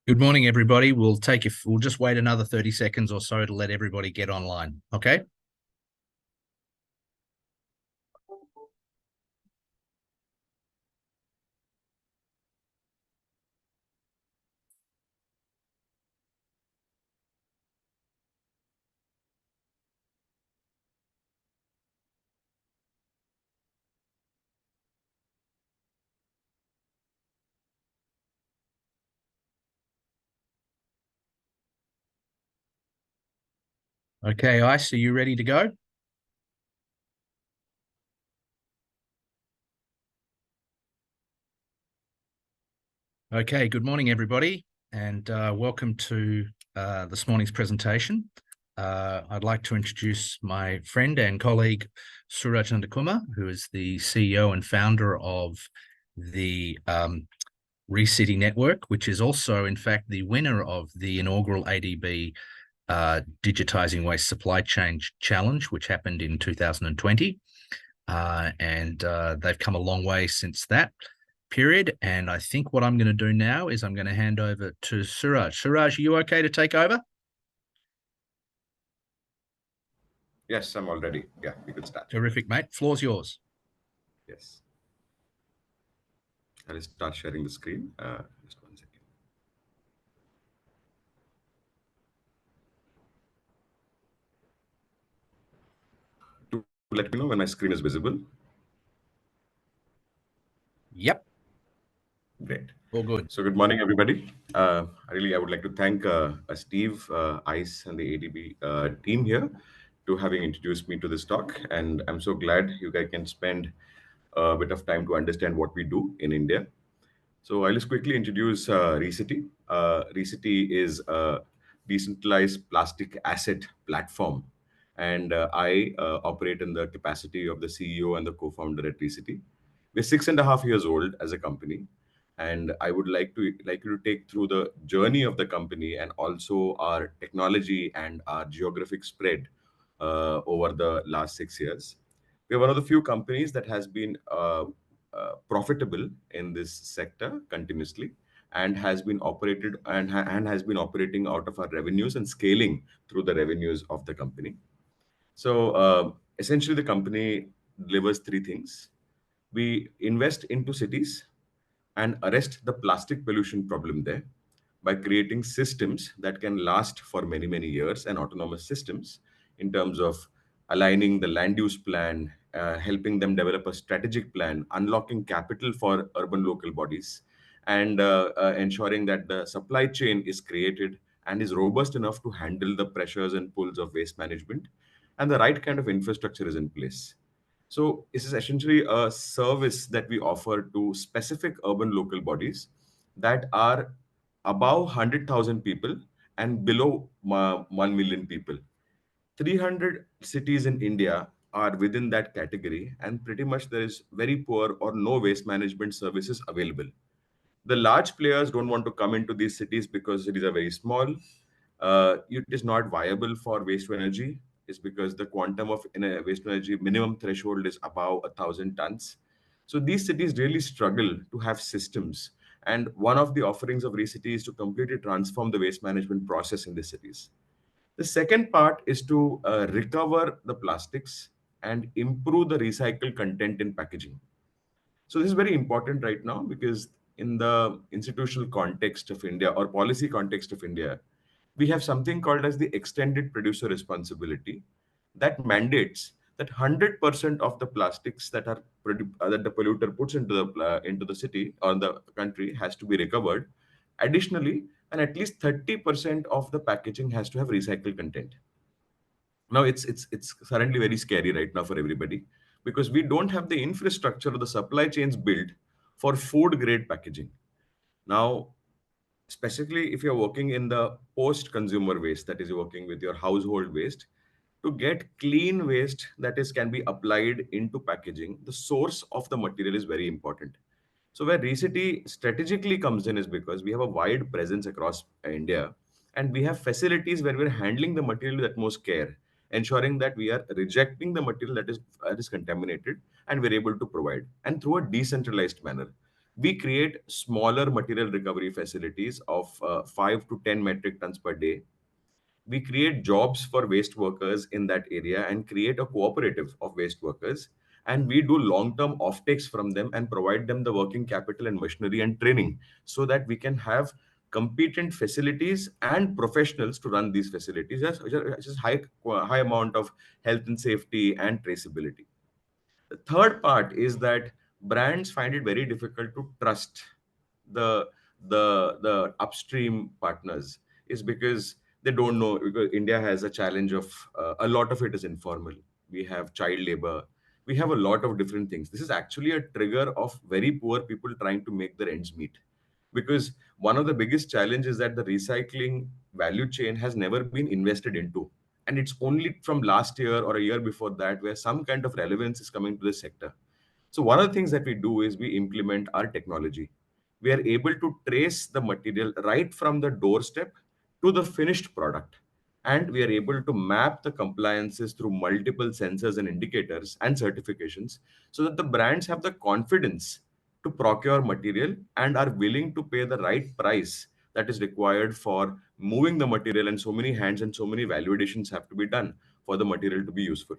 Good morning, everybody. We'll just wait another 30 seconds or so to let everybody get online. Okay. Okay, Ice, are you ready to go? Okay, good morning, everybody, and welcome to this morning's presentation. I'd like to introduce my friend and colleague, Suraj Nandakumar, who is the CEO and founder of the Recity network, which is also, in fact, the winner of the inaugural ADB Digitizing Waste Supply Chain Challenge, which happened in 2020. And they've come a long way since that period. And I think what I'm going to do now is I'm going to hand over to Suraj. Suraj, are you okay to take over? Yes, I'm all ready. Yeah, we could start. Terrific, mate. Floor's yours. Yes. I'll start sharing the screen. Just 1 second. To let me know when my screen is visible. Yep. Great. All good. So good morning, everybody. I would like to thank Steve, ICE, and the ADB team here to having introduced me to this talk. And I'm so glad you guys can spend a bit of time to understand what we do in India. So I'll just quickly introduce Recity. Recity is a decentralized plastic asset platform, and I operate in the capacity of the CEO and the co-founder at Recity. We're 6.5 years old as a company, and I would like you to take through the journey of the company and also our technology and our geographic spread over the last 6 years. We're one of the few companies that has been profitable in this sector continuously and has been operated and has been operating out of our revenues and scaling through the revenues of the company. So essentially, the company delivers three things. We invest into cities and arrest the plastic pollution problem there by creating systems that can last for many, many years and autonomous systems in terms of aligning the land use plan, helping them develop a strategic plan, unlocking capital for urban local bodies, and ensuring that the supply chain is created and is robust enough to handle the pressures and pulls of waste management, and the right kind of infrastructure is in place. So this is essentially a service that we offer to specific urban local bodies that are above 100,000 people and below 1 million people. 300 cities in India are within that category, and pretty much there is very poor or no waste management services available. The large players don't want to come into these cities because cities are very small. It is not viable for waste to energy. Is because the quantum of waste to energy minimum threshold is above 1,000 tons. So these cities really struggle to have systems. And one of the offerings of Recity is to completely transform the waste management process in the cities. The second part is to recover the plastics and improve the recycled content in packaging. So this is very important right now because in the institutional context of India or policy context of India, we have something called as the extended producer responsibility that mandates that 100% of the plastics that are that the polluter puts into the city or the country has to be recovered. Additionally, and at least 30% of the packaging has to have recycled content. Now it's currently very scary right now for everybody because we don't have the infrastructure or the supply chains built for food grade packaging. Now, specifically if you're working in the post consumer waste, that is you're working with your household waste, to get clean waste that is can be applied into packaging, the source of the material is very important. So where Recity strategically comes in is because we have a wide presence across India, and we have facilities where we're handling the material with utmost care, ensuring that we are rejecting the material that is contaminated, and we're able to provide and through a decentralized manner. We create smaller material recovery facilities of 5 to 10 metric tons per day. We create jobs for waste workers in that area and create a cooperative of waste workers. And we do long term offtakes from them and provide them the working capital and machinery and training so that we can have competent facilities and professionals to run these facilities. Just high amount of health and safety and traceability. The third part is that brands find it very difficult to trust the the upstream partners, is because they don't know, because India has a challenge of a lot of it is informal. We have child labor, we have a lot of different things. This is actually a trigger of very poor people trying to make their ends meet, because one of the biggest challenges is that the recycling value chain has never been invested into, and it's only from last year or a year before that where some kind of relevance is coming to this sector. So one of the things that we do is we implement our technology. We are able to trace the material right from the doorstep to the finished product. And we are able to map the compliances through multiple sensors and indicators and certifications so that the brands have the confidence to procure material and are willing to pay the right price that is required for moving the material, and so many hands and so many validations have to be done for the material to be useful.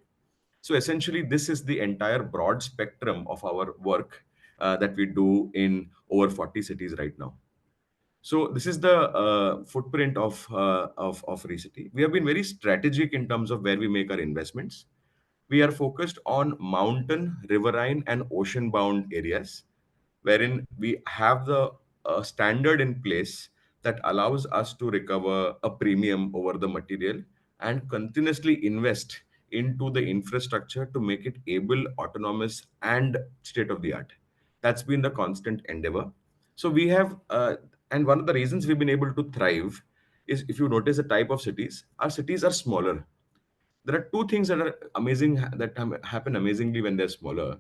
So essentially, this is the entire broad spectrum of our work that we do in over 40 cities right now. So this is the footprint of Recity. We have been very strategic in terms of where we make our investments. We are focused on mountain, riverine, and ocean-bound areas, wherein we have the standard in place that allows us to recover a premium over the material and continuously invest into the infrastructure to make it able, autonomous, and state of the art. That's been the constant endeavor. So we have, and one of the reasons we've been able to thrive is, if you notice the type of cities, our cities are smaller. There are two things that are amazing, that happen amazingly when they're smaller,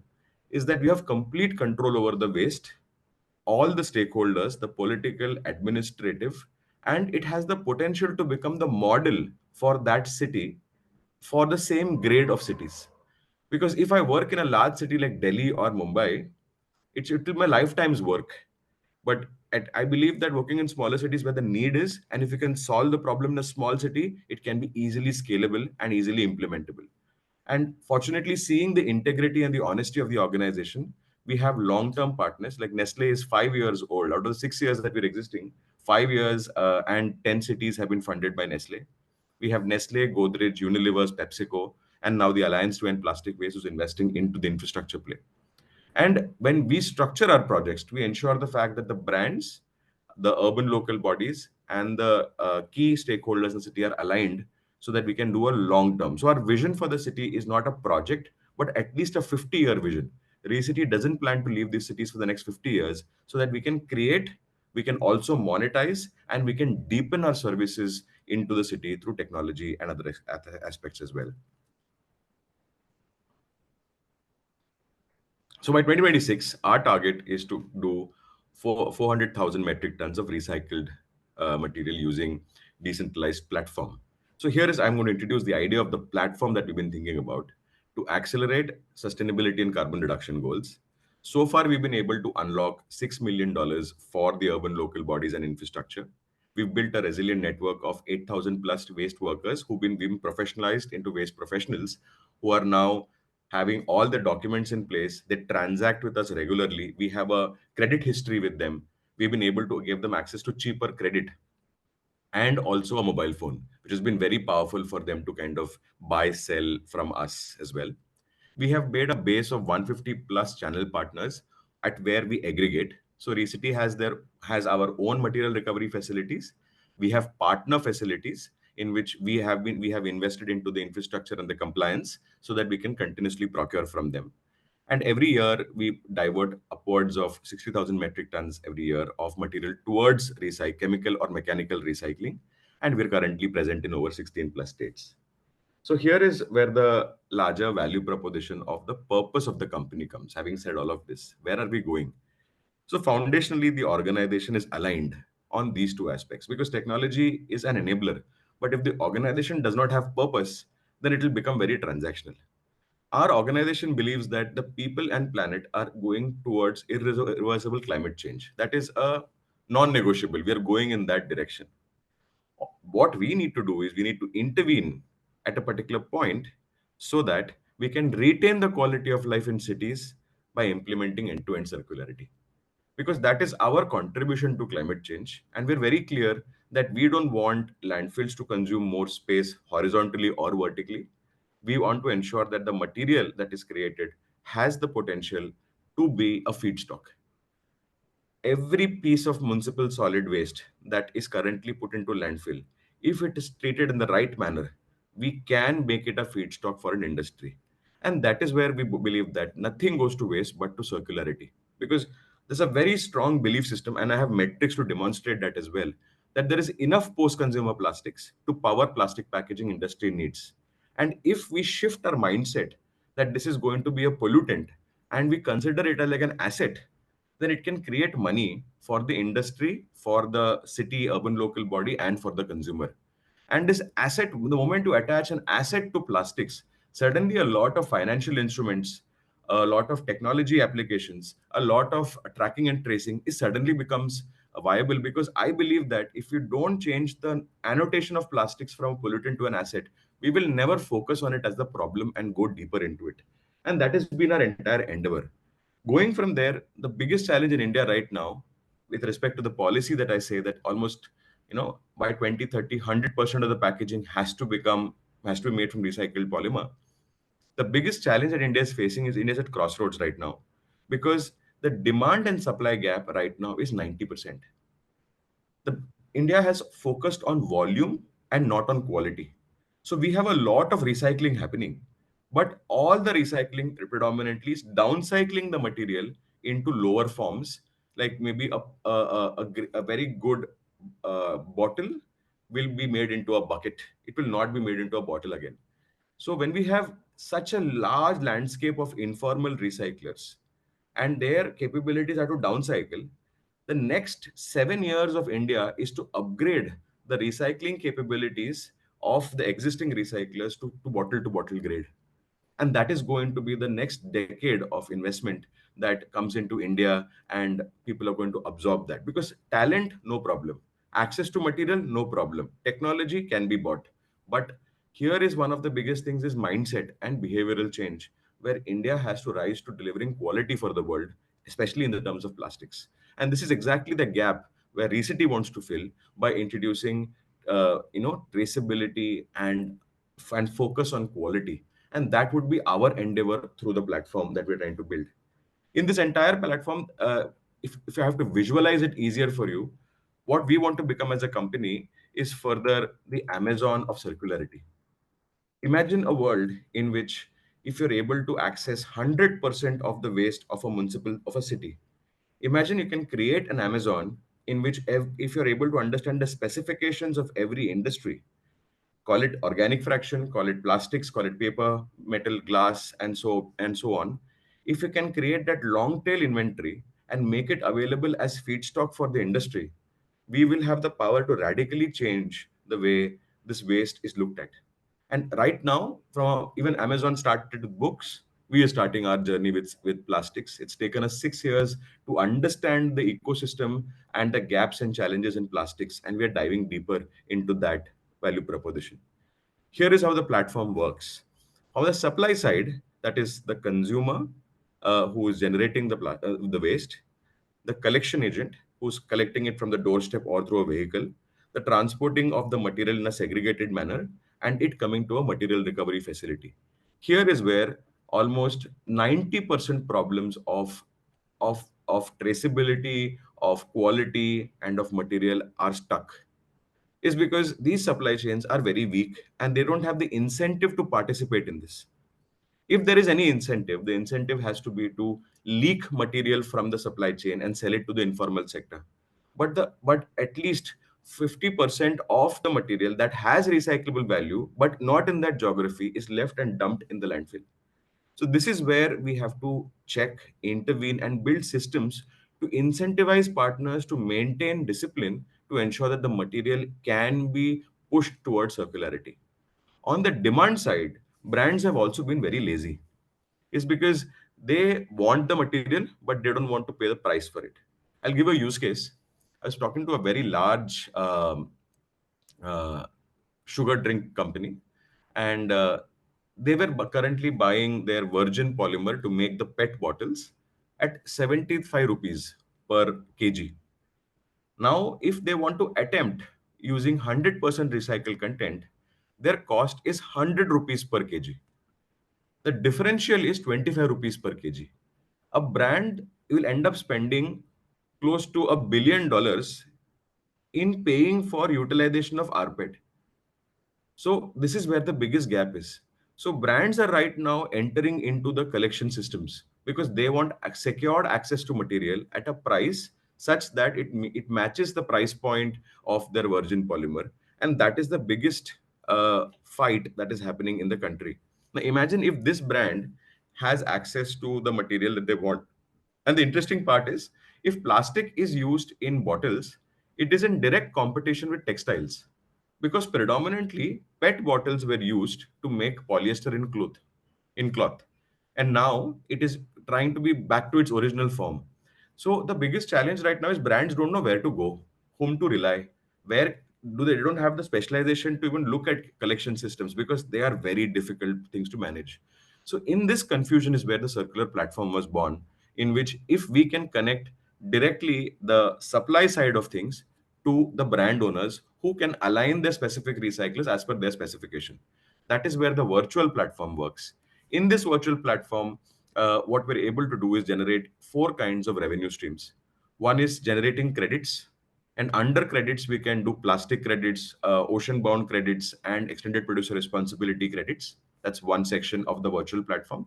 is that we have complete control over the waste, all the stakeholders, the political, administrative, and it has the potential to become the model for that city for the same grade of cities. Because if I work in a large city like Delhi or Mumbai, it will my lifetime's work. But I believe that working in smaller cities where the need is, and if you can solve the problem in a small city, it can be easily scalable and easily implementable. And fortunately, seeing the integrity and the honesty of the organization, we have long-term partners. Like Nestle is 5 years old. Out of the 6 years that we're existing, 5 years and 10 cities have been funded by Nestle. We have Nestle, Godrej, Unilever's, PepsiCo, and now the Alliance to End Plastic Waste is investing into the infrastructure play. And when we structure our projects, we ensure the fact that the brands, the urban local bodies, and the key stakeholders in the city are aligned so that we can do a long term. So our vision for the city is not a project, but at least a 50-year vision. Recity doesn't plan to leave these cities for the next 50 years, so that we can create, we can also monetize, and we can deepen our services into the city through technology and other aspects as well. So by 2026, our target is to do 400,000 metric tons of recycled material using decentralized platform. So here is, I'm going to introduce the idea of the platform that we've been thinking about to accelerate sustainability and carbon reduction goals. So far, we've been able to unlock $6 million for the urban local bodies and infrastructure. We've built a resilient network of 8,000 plus waste workers who've been professionalized into waste professionals, who are now having all the documents in place. They transact with us regularly. We have a credit history with them. We've been able to give them access to cheaper credit and also a mobile phone, which has been very powerful for them to kind of buy, sell from us as well. We have made a base of 150 plus channel partners at where we aggregate. So Recity has our own material recovery facilities. We have partner facilities in which we have invested into the infrastructure and the compliance so that we can continuously procure from them. And every year we divert upwards of 60,000 metric tons every year of material towards chemical or mechanical recycling. And we're currently present in over 16 plus states. So here is where the larger value proposition of the purpose of the company comes. Having said all of this, where are we going? So foundationally, the organization is aligned on these two aspects, because technology is an enabler. But if the organization does not have purpose, then it will become very transactional. Our organization believes that the people and planet are going towards irreversible climate change. That is a non-negotiable. We are going in that direction. What we need to do is we need to intervene at a particular point so that we can retain the quality of life in cities by implementing end-to-end circularity, because that is our contribution to climate change. And we're very clear that we don't want landfills to consume more space horizontally or vertically. We want to ensure that the material that is created has the potential to be a feedstock. Every piece of municipal solid waste that is currently put into landfill, if it is treated in the right manner, we can make it a feedstock for an industry. And that is where we believe that nothing goes to waste but to circularity. Because there's a very strong belief system, and I have metrics to demonstrate that as well, that there is enough post-consumer plastics to power plastic packaging industry needs. And if we shift our mindset that this is going to be a pollutant and we consider it as like an asset, then it can create money for the industry, for the city, urban local body, and for the consumer. And this asset, the moment you attach an asset to plastics, suddenly a lot of financial instruments, a lot of technology applications, a lot of tracking and tracing is suddenly becomes viable. Because I believe that if you don't change the annotation of plastics from a pollutant to an asset, we will never focus on it as the problem and go deeper into it. And that has been our entire endeavor. Going from there, the biggest challenge in India right now, with respect to the policy that I say that almost, by 2030, 100% of the packaging has to be made from recycled polymer. The biggest challenge that India is facing is India's at crossroads right now, because the demand and supply gap right now is 90%. The India has focused on volume and not on quality. So we have a lot of recycling happening, but all the recycling predominantly is downcycling the material into lower forms, like maybe a very good bottle will be made into a bucket. It will not be made into a bottle again. So when we have such a large landscape of informal recyclers and their capabilities are to downcycle, the next 7 years of India is to upgrade the recycling capabilities of the existing recyclers to bottle grade. And that is going to be the next decade of investment that comes into India, and people are going to absorb that. Because talent, no problem. Access to material, no problem. Technology can be bought. But here is one of the biggest things is mindset and behavioral change, where India has to rise to delivering quality for the world, especially in the terms of plastics. And this is exactly the gap where Recity wants to fill by introducing traceability and focus on quality. And that would be our endeavor through the platform that we're trying to build. In this entire platform, if I have to visualize it easier for you, what we want to become as a company is further the Amazon of circularity. Imagine a world in which if you're able to access 100% of the waste of a municipal of a city, imagine you can create an Amazon in which if you're able to understand the specifications of every industry, call it organic fraction, call it plastics, call it paper, metal, glass, and so on. If you can create that long tail inventory and make it available as feedstock for the industry, we will have the power to radically change the way this waste is looked at. And right now, from even Amazon started with books, we are starting our journey with plastics. It's taken us 6 years to understand the ecosystem and the gaps and challenges in plastics, and we are diving deeper into that value proposition. Here is how the platform works. On the supply side, that is the consumer who is generating the waste, the collection agent who's collecting it from the doorstep or through a vehicle, the transporting of the material in a segregated manner, and it coming to a material recovery facility. Here is where almost 90% problems of traceability, of quality, and of material are stuck, is because these supply chains are very weak and they don't have the incentive to participate in this. If there is any incentive, the incentive has to be to leak material from the supply chain and sell it to the informal sector. But at least 50% of the material that has recyclable value but not in that geography is left and dumped in the landfill. So this is where we have to check, intervene, and build systems to incentivize partners to maintain discipline to ensure that the material can be pushed towards circularity. On the demand side, brands have also been very lazy. is because they want the material, but they don't want to pay the price for it. I'll give a use case. I was talking to a very large uh, sugar drink company, and they were currently buying their virgin polymer to make the PET bottles at 75 rupees per kg. Now, if they want to attempt using 100% recycled content, their cost is 100 rupees per kg. The differential is 25 rupees per kg. A brand will end up spending close to $1 billion in paying for utilization of rpet. So this is where the biggest gap is. So brands are right now entering into the collection systems because they want secured access to material at a price such that it matches the price point of their virgin polymer, and that is the biggest fight that is happening in the country. Now imagine if this brand has access to the material that they want. And the interesting part is, if plastic is used in bottles, it is in direct competition with textiles because predominantly PET bottles were used to make polyester in cloth, and now it is trying to be back to its original form. So the biggest challenge right now is brands don't know where to go, whom to rely, where they don't have the specialization to even look at collection systems because they are very difficult things to manage. So in this confusion is where the circular platform was born, in which if we can connect directly the supply side of things to the brand owners who can align their specific recyclers as per their specification. That is where the virtual platform works. In this virtual platform, what we're able to do is generate four kinds of revenue streams. One is generating credits, and under credits, we can do plastic credits, ocean bound credits, and extended producer responsibility credits. That's one section of the virtual platform.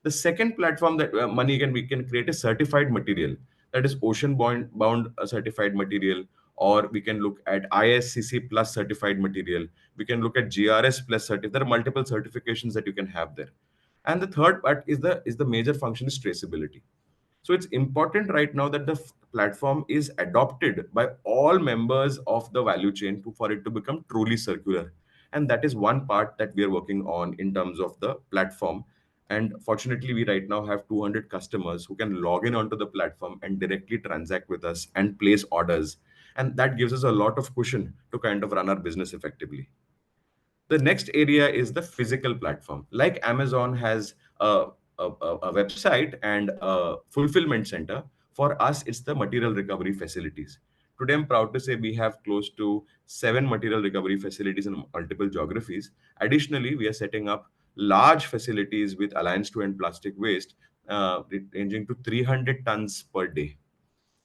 The second platform that money can we can create a certified material, that is ocean bound certified material, or we can look at ISCC plus certified material. We can look at GRS plus certified. There are multiple certifications that you can have there. And the third part is the major function is traceability. So it's important right now that the platform is adopted by all members of the value chain for it to become truly circular. And that is one part that we are working on in terms of the platform. And fortunately, we right now have 200 customers who can log in onto the platform and directly transact with us and place orders. And that gives us a lot of cushion to kind of run our business effectively. The next area is the physical platform. Like Amazon has a website and a fulfillment center, for us, it's the material recovery facilities. Today, I'm proud to say we have close to 7 material recovery facilities in multiple geographies. Additionally, we are setting up large facilities with Alliance to End Plastic Waste, ranging to 300 tons per day,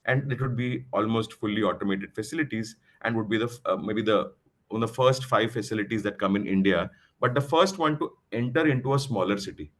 and it would be almost fully automated facilities and would be the maybe the one of the first 5 facilities that come in India, but the first one to enter into a smaller city.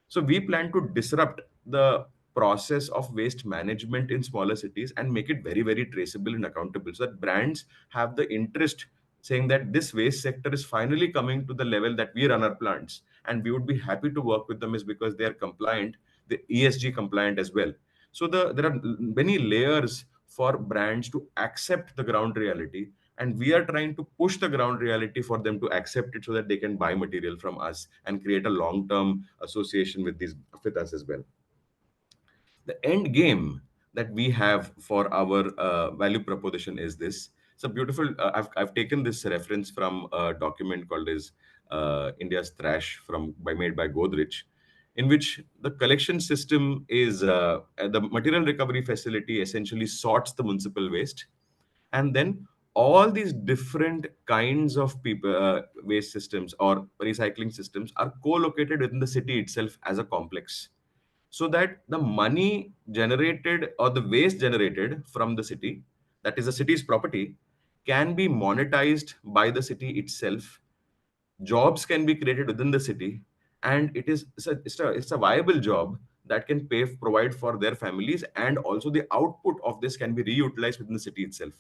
So we plan to disrupt the process of waste management in smaller cities and make it very, very traceable and accountable, so that brands have the interest saying that this waste sector is finally coming to the level that we run our plants, and we would be happy to work with them is because they are compliant, the ESG compliant as well. So there are many layers for brands to accept the ground reality, and we are trying to push the ground reality for them to accept it so that they can buy material from us and create a long-term association with us as well. The end game that we have for our value proposition is this. It's a beautiful. I've taken this reference from a document called as India's Trash made by Godrej, in which the collection system is the material recovery facility essentially sorts the municipal waste, and then all these different kinds of people waste systems or recycling systems are co-located within the city itself as a complex, so that the money generated or the waste generated from the city, that is the city's property, can be monetized by the city itself. Jobs can be created within the city, and it's a viable job that can provide for their families, and also the output of this can be reutilized within the city itself.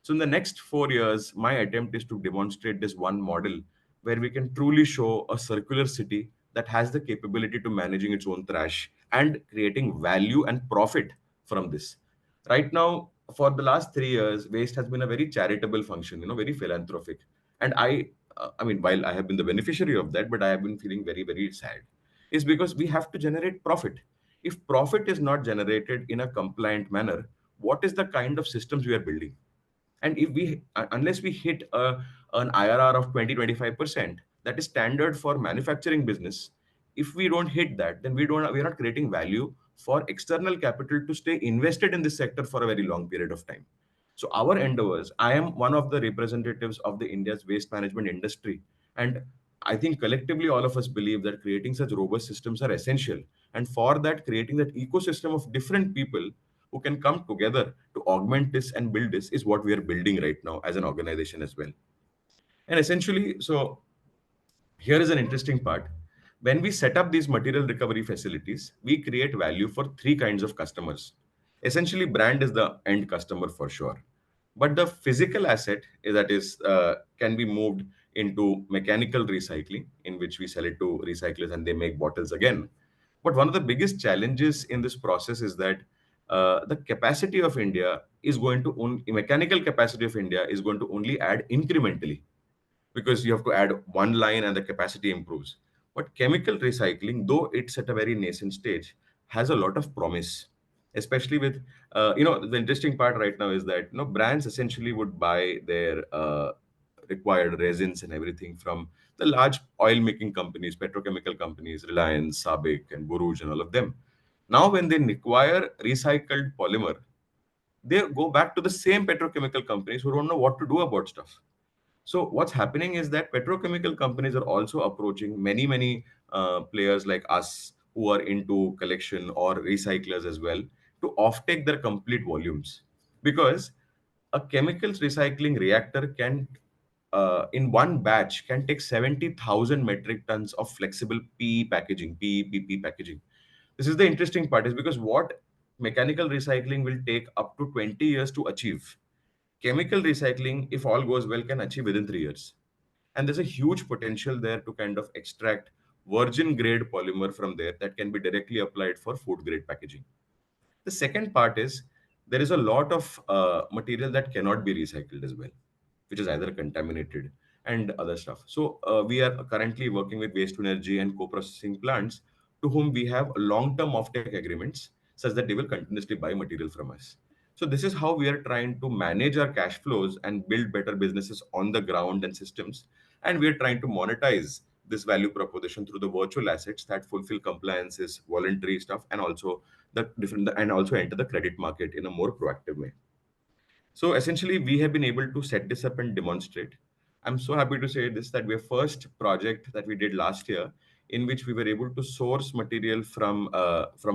So in the next 4 years, my attempt is to demonstrate this one model where we can truly show a circular city that has the capability to managing its own trash and creating value and profit from this. Right now, for the last 3 years, waste has been a very charitable function, very philanthropic. And I mean, while I have been the beneficiary of that, but I have been feeling very, very sad. is because we have to generate profit. If profit is not generated in a compliant manner, what is the kind of systems we are building? And if we unless we hit an IRR of 20-25%, that is standard for manufacturing business. If we don't hit that, then we're not creating value for external capital to stay invested in this sector for a very long period of time. So our endeavors, I am one of the representatives of the India's waste management industry, and I think collectively all of us believe that creating such robust systems are essential. And for that, creating that ecosystem of different people who can come together to augment this and build this is what we are building right now as an organization as well. And essentially, so here is an interesting part. When we set up these material recovery facilities, we create value for three kinds of customers. Essentially, brand is the end customer for sure, but the physical asset that is can be moved into mechanical recycling, in which we sell it to recyclers and they make bottles again. But one of the biggest challenges in this process is that the capacity of India is going to mechanical capacity of India is going to only add incrementally, because you have to add one line and the capacity improves. But chemical recycling, though it's at a very nascent stage, has a lot of promise, especially with, the interesting part right now is that, brands essentially would buy their required resins and everything from the large oil making companies, petrochemical companies, Reliance, Sabik, and Borouge, and all of them. Now, when they require recycled polymer, they go back to the same petrochemical companies who don't know what to do about stuff. So what's happening is that petrochemical companies are also approaching many players like us who are into collection or recyclers as well to offtake their complete volumes, because a chemicals recycling reactor can in one batch can take 70,000 metric tons of flexible PE packaging, PE packaging. This is the interesting part, is because what mechanical recycling will take up to 20 years to achieve, chemical recycling, if all goes well, can achieve within 3 years. And there's a huge potential there to kind of extract virgin grade polymer from there that can be directly applied for food grade packaging. The second part is there is a lot of material that cannot be recycled as well, which is either contaminated and other stuff. So we are currently working with waste to energy and co-processing plants to whom we have long-term offtake agreements such that they will continuously buy material from us. So this is how we are trying to manage our cash flows and build better businesses on the ground and systems. And we are trying to monetize this value proposition through the virtual assets that fulfill compliances, voluntary stuff, and also the different and also enter the credit market in a more proactive way. So essentially, we have been able to set this up and demonstrate. I'm so happy to say this, that we first project that we did last year, in which we were able to source material from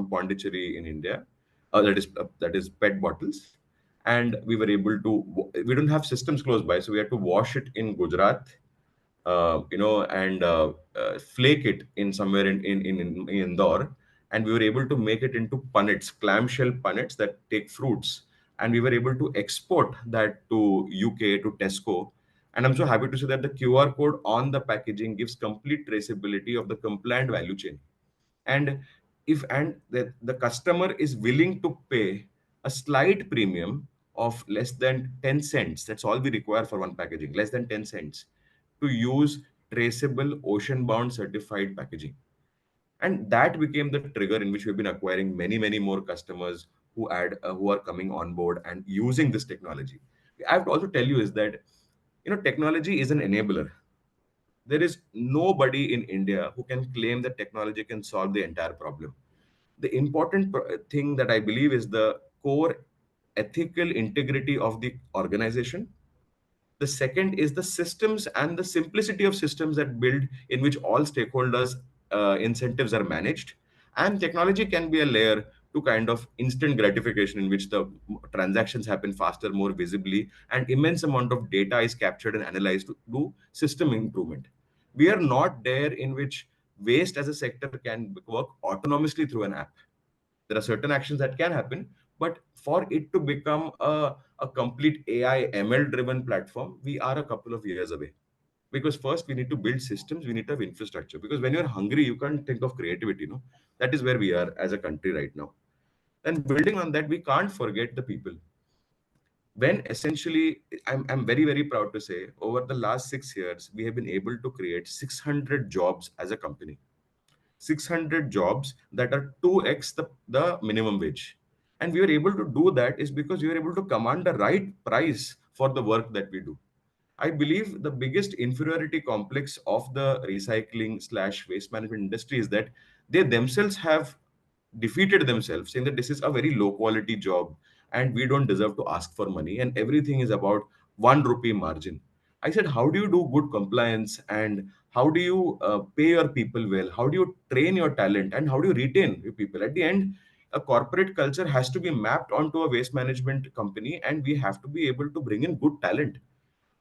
Pondicherry in India, that is PET bottles, and we were able to. We don't have systems close by, so we had to wash it in Gujarat, and flake it in somewhere in Indore, and we were able to make it into punnets, clamshell punnets that take fruits, and we were able to export that to UK, to Tesco. And I'm so happy to say that the QR code on the packaging gives complete traceability of the compliant value chain. And if and the customer is willing to pay a slight premium of less than 10 cents, that's all we require for one packaging, less than 10 cents, to use traceable ocean bound certified packaging. And that became the trigger in which we've been acquiring many more customers who are coming on board and using this technology. I have to also tell you is that, technology is an enabler. There is nobody in India who can claim that technology can solve the entire problem. The important thing that I believe is the core ethical integrity of the organization. The second is the systems and the simplicity of systems that build, in which all stakeholders incentives are managed. And technology can be a layer to kind of instant gratification, in which the transactions happen faster, more visibly, and immense amount of data is captured and analyzed to do system improvement. We are not there in which waste as a sector can work autonomously through an app. There are certain actions that can happen, but for it to become a complete AI ML driven platform, we are a couple of years away. Because first we need to build systems, we need to have infrastructure. Because when you're hungry, you can't think of creativity. No, that is where we are as a country right now. And building on that, we can't forget the people. When essentially, I'm very proud to say, over the last 6 years, we have been able to create 600 jobs as a company. 600 jobs that are 2x the minimum wage. And we were able to do that is because we were able to command the right price for the work that we do. I believe the biggest inferiority complex of the recycling slash waste management industry is that they themselves have defeated themselves, saying that this is a very low quality job and we don't deserve to ask for money and everything is about 1 rupee margin. I said, how do you do good compliance and how do you pay your people well? How do you train your talent and how do you retain your people? At the end, a corporate culture has to be mapped onto a waste management company and we have to be able to bring in good talent.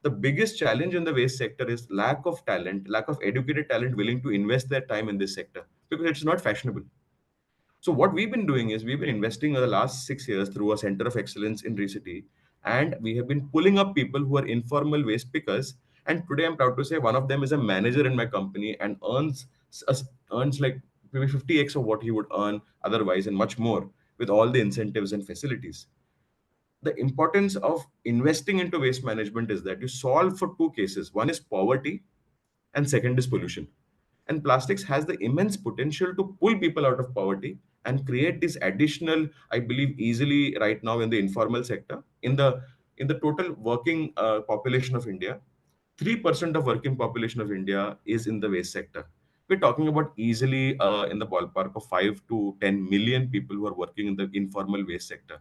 The biggest challenge in the waste sector is lack of talent, lack of educated talent willing to invest their time in this sector because it's not fashionable. So what we've been doing is we've been investing over the last 6 years through a center of excellence in Recity, and we have been pulling up people who are informal waste pickers. And today I'm proud to say one of them is a manager in my company and earns like maybe 50x of what he would earn otherwise and much more with all the incentives and facilities. The importance of investing into waste management is that you solve for two cases. One is poverty and second is pollution. And plastics has the immense potential to pull people out of poverty and create this additional, I believe, easily right now in the informal sector. In the total working population of India, 3% of working population of India is in the waste sector. We're talking about easily in the ballpark of 5 to 10 million people who are working in the informal waste sector.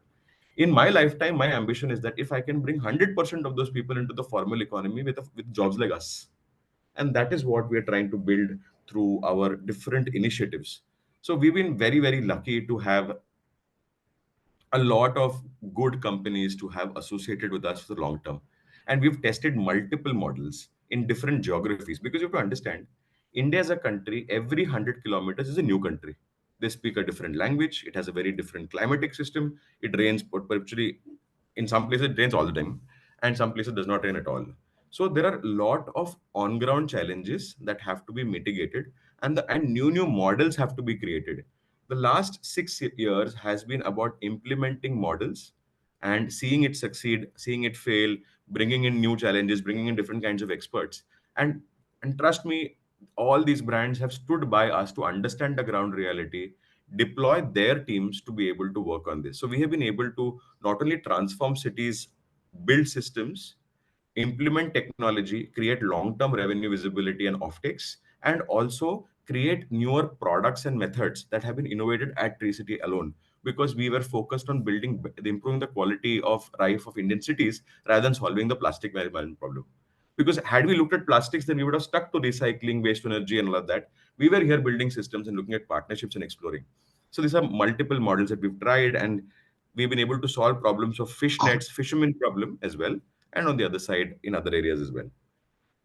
In my lifetime, my ambition is that if I can bring 100% of those people into the formal economy with jobs like us, and that is what we are trying to build through our different initiatives. So we've been very, very lucky to have a lot of good companies to have associated with us for the long term. And we've tested multiple models in different geographies because you have to understand India as a country, every 100 kilometers is a new country. They speak a different language, it has a very different climatic system, it rains perpetually. In some places, it rains all the time, and some places does not rain at all. So there are a lot of on-ground challenges that have to be mitigated, and new models have to be created. The last 6 years has been about implementing models and seeing it succeed, seeing it fail, bringing in new challenges, bringing in different kinds of experts. And trust me, all these brands have stood by us to understand the ground reality, deploy their teams to be able to work on this. So we have been able to not only transform cities, build systems, implement technology, create long-term revenue visibility and offtakes, and also create newer products and methods that have been innovated at Tricity alone. Because we were focused on improving the quality of life of Indian cities rather than solving the plastic management problem. Because had we looked at plastics, then we would have stuck to recycling, waste to energy, and all of that. We were here building systems and looking at partnerships and exploring. So these are multiple models that we've tried, and we've been able to solve problems of fish nets, fishermen problem as well, and on the other side in other areas as well.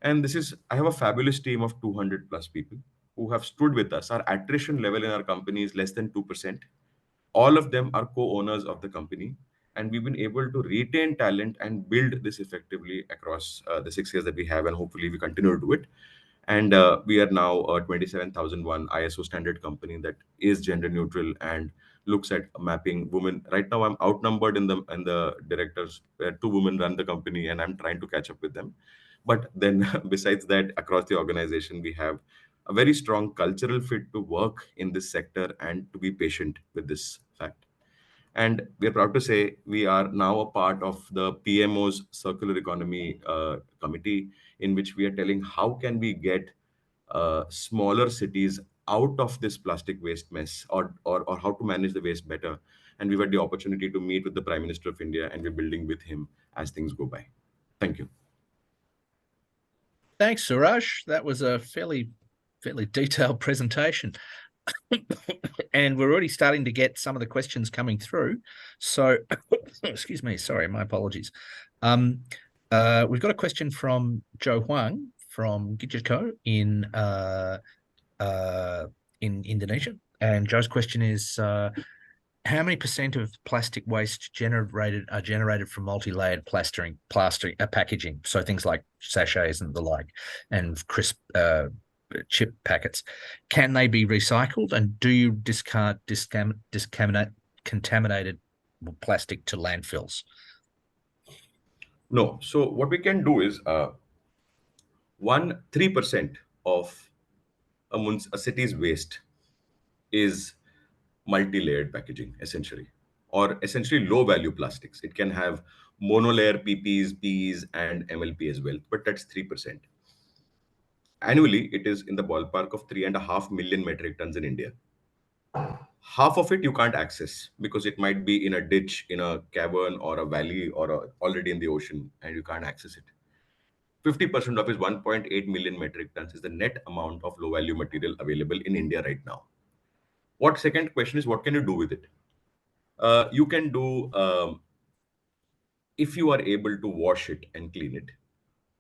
And this is, I have a fabulous team of 200 plus people who have stood with us. Our attrition level in our company is less than 2%. All of them are co-owners of the company, and we've been able to retain talent and build this effectively across the 6 years that we have, and hopefully we continue to do it. And we are now a 27001 ISO standard company that is gender neutral and looks at mapping women. Right now, I'm outnumbered in the directors, where two women run the company, and I'm trying to catch up with them. But then, besides that, across the organization, we have a very strong cultural fit to work in this sector and to be patient with this fact. And we are proud to say we are now a part of the PMO's Circular Economy Committee, in which we are telling how can we get smaller cities out of this plastic waste mess, or how to manage the waste better. And we've had the opportunity to meet with the Prime Minister of India, and we're building with him as things go by. Thank you. Thanks, Suraj. That was a fairly detailed presentation. And we're already starting to get some of the questions coming through. So, excuse me, sorry, my apologies. We've got a question from Joe Huang from Gijiko in Indonesia. And Joe's question is, how many percent of plastic waste are generated from multi-layered packaging? So things like sachets and the like, and crisp chip packets. Can they be recycled? And do you discard contaminated plastic to landfills? No. So what we can do is 3% of a city's waste is multi-layered packaging, essentially, or essentially low-value plastics. It can have monolayer PPs, Ps, and MLP as well, but that's 3%. Annually, it is in the ballpark of 3.5 million metric tons in India. Half of it you can't access because it might be in a ditch, in a cavern, or a valley, or already in the ocean, and you can't access it. 50% of his 1.8 million metric tons is the net amount of low value material available in India right now. What second question is, what can you do with it? You can do, if you are able to wash it and clean it,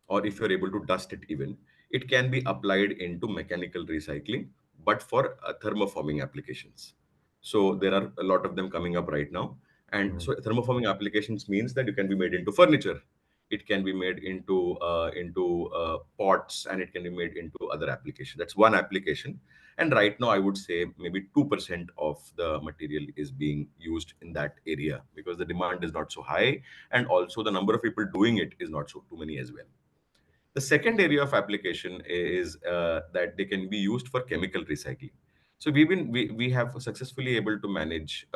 or if you're able to dust it even, it can be applied into mechanical recycling, but for thermoforming applications. So there are a lot of them coming up right now. And so thermoforming applications means that it can be made into furniture. It can be made into pots, and it can be made into other applications. That's one application. And right now, I would say maybe 2% of the material is being used in that area because the demand is not so high. And also the number of people doing it is not so too many as well. The second area of application is that they can be used for chemical recycling. So we have successfully able to manage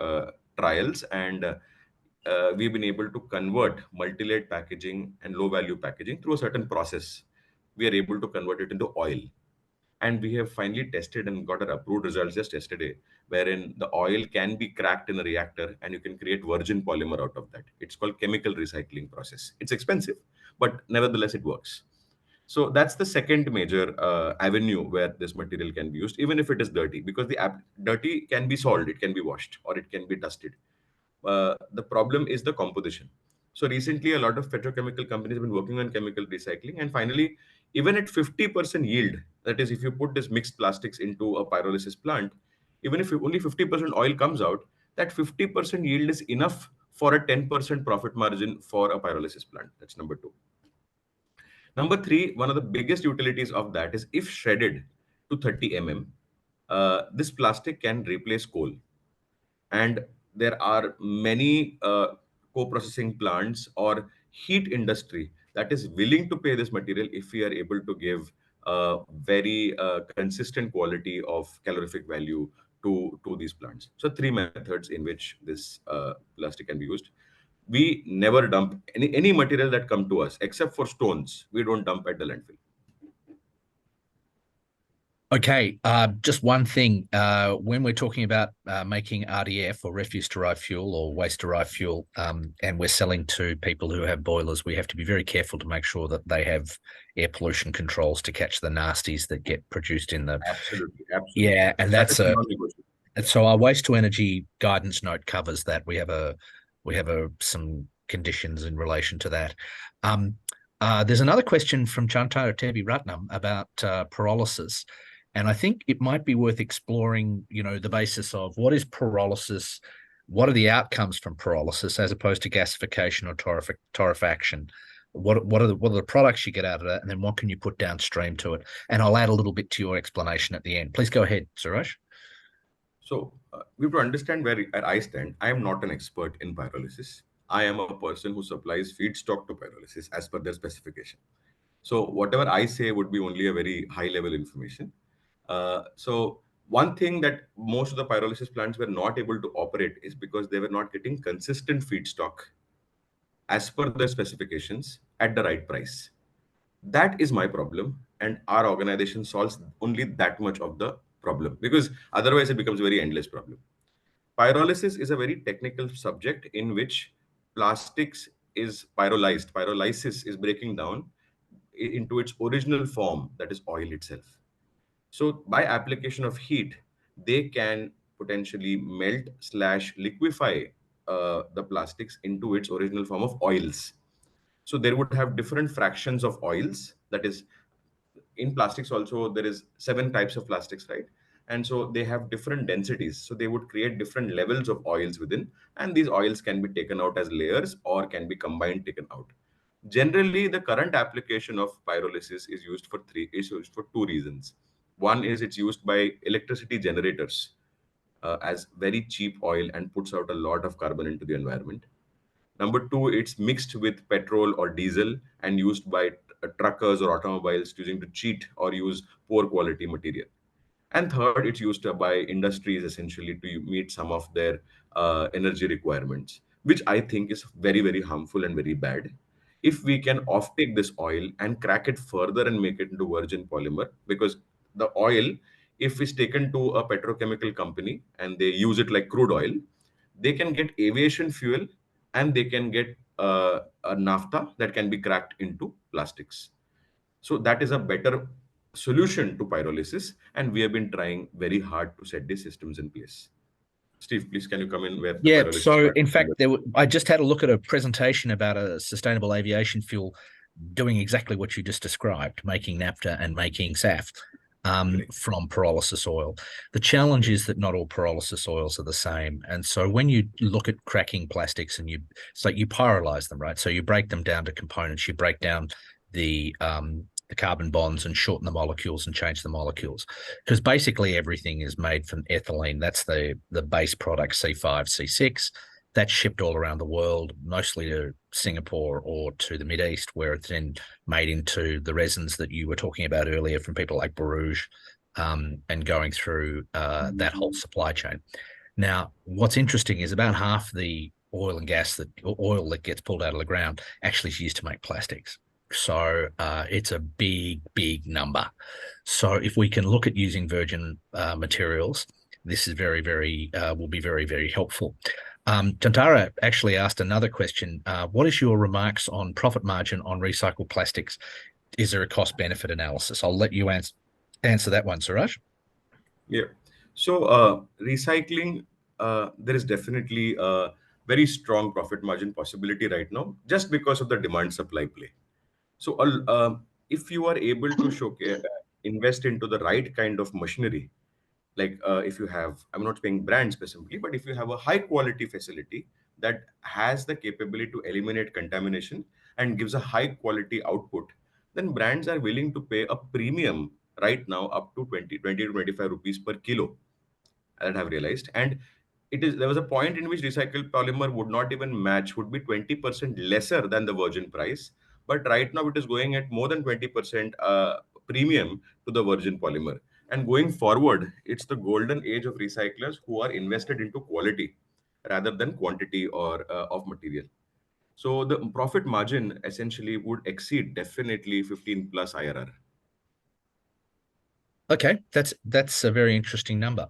trials, and we've been able to convert multi-layered packaging and low value packaging through a certain process. We are able to convert it into oil, and we have finally tested and got our approved results just yesterday, wherein the oil can be cracked in a reactor and you can create virgin polymer out of that. It's called chemical recycling process. It's expensive, but nevertheless it works. So that's the second major avenue where this material can be used, even if it is dirty, because dirty can be solved, it can be washed, or it can be dusted. The problem is the composition. So recently, a lot of petrochemical companies have been working on chemical recycling, and finally, even at 50% yield, that is, if you put this mixed plastics into a pyrolysis plant, even if only 50% oil comes out, that 50% yield is enough for a 10% profit margin for a pyrolysis plant. That's number two. Number three, one of the biggest utilities of that is if shredded to 30 mm, this plastic can replace coal. And there are many co-processing plants or heat industry that is willing to pay this material if we are able to give very consistent quality of calorific value to these plants. So three methods in which this plastic can be used. We never dump any material that come to us except for stones. We don't dump at the landfill. Okay, just one thing. When we're talking about making RDF, or refuse-derived fuel, or waste-derived fuel, and we're selling to people who have boilers, we have to be very careful to make sure that they have air pollution controls to catch the nasties that get produced in the... Absolutely. Yeah, and That that's is non-negotiable. and so our waste to energy guidance note covers that. We have some conditions in relation to that. There's another question from Chantara Tebi Ratnam about pyrolysis. And I think it might be worth exploring, the basis of what is pyrolysis, what are the outcomes from pyrolysis as opposed to gasification or torrefaction. What are the products you get out of that, and then what can you put downstream to it? And I'll add a little bit to your explanation at the end. Please go ahead, Suraj. So we have to understand where I stand. I am not an expert in pyrolysis. I am a person who supplies feedstock to pyrolysis as per their specification. So whatever I say would be only a very high level information. So one thing that most of the pyrolysis plants were not able to operate is because they were not getting consistent feedstock as per their specifications at the right price. That is my problem, and our organization solves only that much of the problem, because otherwise it becomes a very endless problem. Pyrolysis is a very technical subject in which plastics is pyrolyzed. Pyrolysis is breaking down into its original form, that is oil itself. So by application of heat, they can potentially melt slash liquefy the plastics into its original form of oils. So there would have different fractions of oils. That is, in plastics also there is 7 types of plastics, right? And so they have different densities. So they would create different levels of oils within, and these oils can be taken out as layers or can be combined, taken out. Generally, the current application of pyrolysis is used for two reasons. One is it's used by electricity generators as very cheap oil and puts out a lot of carbon into the environment. Number two, it's mixed with petrol or diesel and used by truckers or automobiles using to cheat or use poor quality material. And third, it's used by industries essentially to meet some of their energy requirements, which I think is very, very harmful and very bad. If we can offtake this oil and crack it further and make it into virgin polymer, because the oil, if it's taken to a petrochemical company and they use it like crude oil, they can get aviation fuel and they can get a naphtha that can be cracked into plastics. So that is a better solution to pyrolysis, and we have been trying very hard to set these systems in place. Steve, please can you come in where the Yeah, pyrolysis so part? in fact, I just had a look at a presentation about a sustainable aviation fuel doing exactly what you just described, making naphtha and making SAF Great. from pyrolysis oil. The challenge is that not all pyrolysis oils are the same. And so when you look at cracking plastics and it's like you pyrolyze them, right? So you break them down to components, you break down the carbon bonds and shorten the molecules and change the molecules, because basically everything is made from ethylene. That's the base product, C5, C6. That's shipped all around the world, mostly to Singapore or to the Mideast, where it's then made into the resins that you were talking about earlier from people like Barouge, and going through that whole supply chain. Now, what's interesting is about half the oil that gets pulled out of the ground actually is used to make plastics. So it's a big, big number. So if we can look at using virgin materials, this is very, very will be very, very helpful. Tantara actually asked another question. What is your remarks on profit margin on recycled plastics? Is there a cost benefit analysis? I'll let you answer that one, Suraj. Yeah. So recycling, there is definitely a very strong profit margin possibility right now, just because of the demand supply play. So if you are able to invest into the right kind of machinery, like if you have, I'm not saying brand specifically, but if you have a high quality facility that has the capability to eliminate contamination and gives a high quality output, then brands are willing to pay a premium right now up to 20 to 25 rupees per kilo, that I've realized. And there was a point in which recycled polymer would not even match, would be 20% lesser than the virgin price. But right now it is going at more than 20% premium to the virgin polymer. And going forward, it's the golden age of recyclers who are invested into quality rather than quantity or of material. So the profit margin essentially would exceed definitely 15 plus IRR. Okay, that's a very interesting number.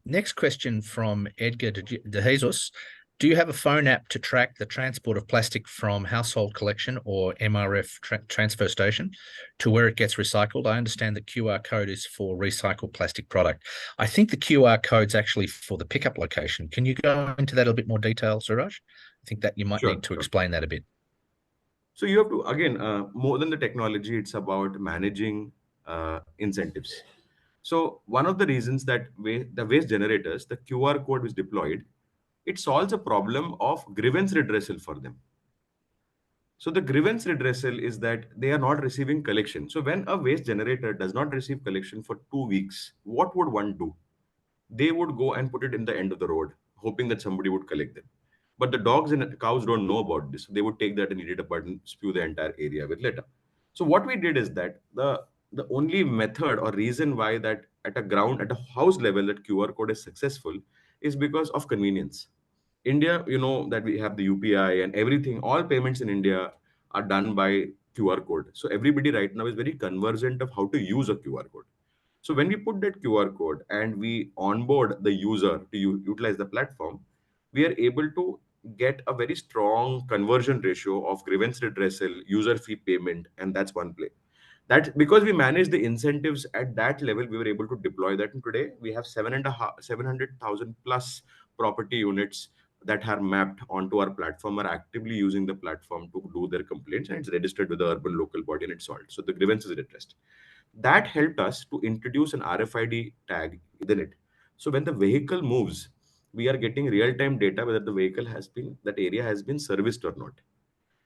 Next question from Edgar de Jesus. Do you have a phone app to track the transport of plastic from household collection or MRF transfer station to where it gets recycled? I understand the QR code is for recycled plastic product. I think the QR code's actually for the pickup location. Can you go into that a bit more detail, Suraj? I think that you might Sure, need to sure. explain that a bit. So you have to, again, more than the technology, it's about managing incentives. So one of the reasons that the waste generators, the QR code is deployed, it solves a problem of grievance redressal for them. So the grievance redressal is that they are not receiving collection. So when a waste generator does not receive collection for 2 weeks, what would one do? They would go and put it in the end of the road, hoping that somebody would collect them. But the dogs and cows don't know about this. They would take that and eat it up and spew the entire area with litter. So what we did is that the only method or reason why that at a house level that QR code is successful is because of convenience. India, you know that we have the UPI and everything. All payments in India are done by QR code. So everybody right now is very conversant of how to use a QR code. So when we put that QR code and we onboard the user to utilize the platform, we are able to get a very strong conversion ratio of grievance redressal, user fee payment, and that's one play. That because we manage the incentives at that level, we were able to deploy that. And today we have 700,000 plus property units that are mapped onto our platform, are actively using the platform to do their complaints, and it's registered with the urban local body and it's solved. So the grievance is redressed. That helped us to introduce an RFID tag within it. So when the vehicle moves, we are getting real-time data whether the vehicle has been, that area has been serviced or not.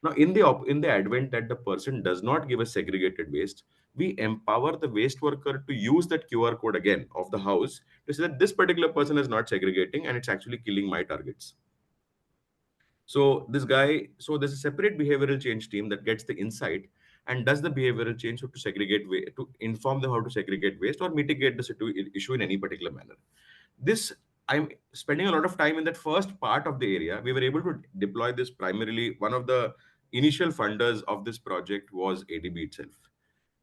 Now, in the advent that the person does not give a segregated waste, we empower the waste worker to use that QR code again of the house to say that this particular person is not segregating and it's actually killing my targets. So there's a separate behavioral change team that gets the insight and does the behavioral change to segregate to inform them how to segregate waste or mitigate the issue in any particular manner. This, I'm spending a lot of time in that first part of the area. We were able to deploy this primarily. One of the initial funders of this project was ADB itself.